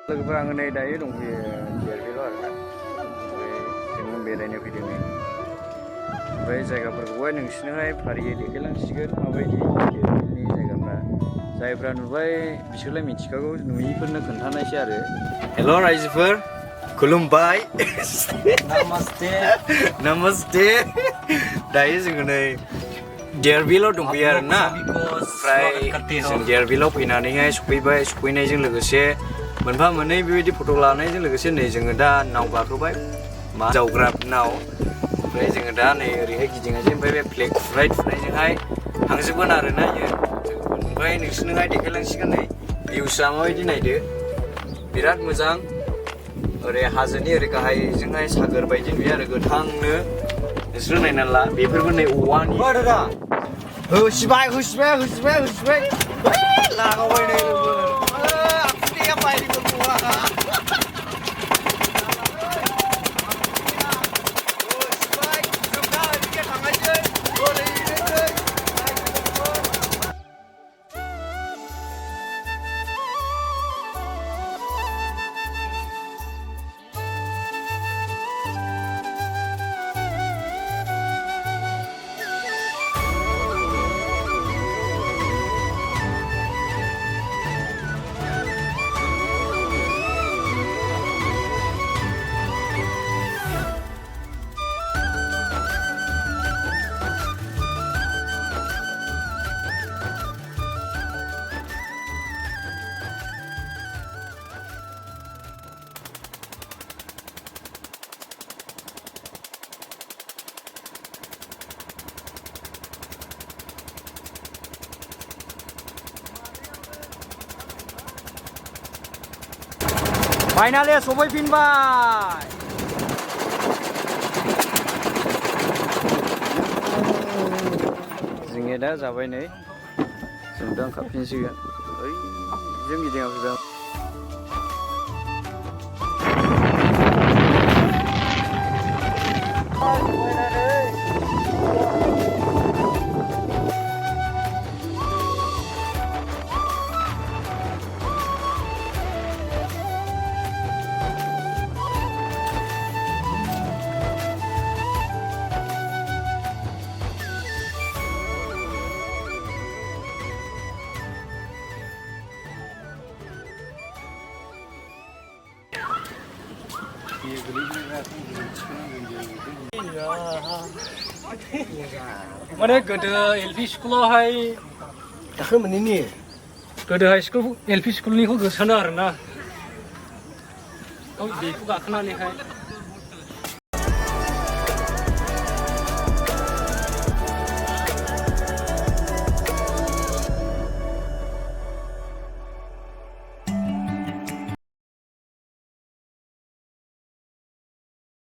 लोगोफोर आङो नै दायो दंफैयो देरबिलाव आरोना ओमफ्राय जोङो बेरायनो फैदों नै ओमफ्राय जायगाफोरखौहाय नोंसिनोहाय फारियै देखायलांसिगोन माबायदि देरबिलनि जायगाफ्रा जायफ्रा नुबाय बिसोरलाय मिथिखागौ नुयिफोरनो खोन्थानायसै आरो हेल' रायजोफोर खुलुमबाय नमस्ते नमस्ते दायो जोङो नै देरबिलाव दंफैयो आरोना ओमफ्राय जों देरबिलाव फैनानैहाय सफैबाय सफैनायजों लोगोसे मोनफा मोननै बेबायदि फट' लानायजों लोगोसे नै जोङो दा नाव गाखोबाय मा जावग्रा नाव ओमफ्राय जोङो दा नै ओरैहाय गिदिंनोसै ओमफ्राय बे फ्लेग थुनायजोंहाय थांजोबगोन आरोना इयो ओमफ्राय नोंसोरनोहाय देखायलांसिगोन नै भिउसआ माबायदि नायदो बिराद मोजां ओरै हाजोनि ओरै गाहायजोंहाय सागोर बायदि नुयो आरो गोथांनो नोंसोर नायना ला बेफोरबो नै औवानि होसिबाय लागावबाय नै आखुदैया बायदों फाइनालि सफैफिनबाय जोङो दा जाबाय नै जों दा ओंखारफिनसिगोन ओइ जों गिदिङाखै माने गोदो एलपि स्कुलावहाय दाखो मोनैनि गोदोहाय एलपि स्कुलनिखौ गोसोनो आरोना बेखौ गाखोनानैहाय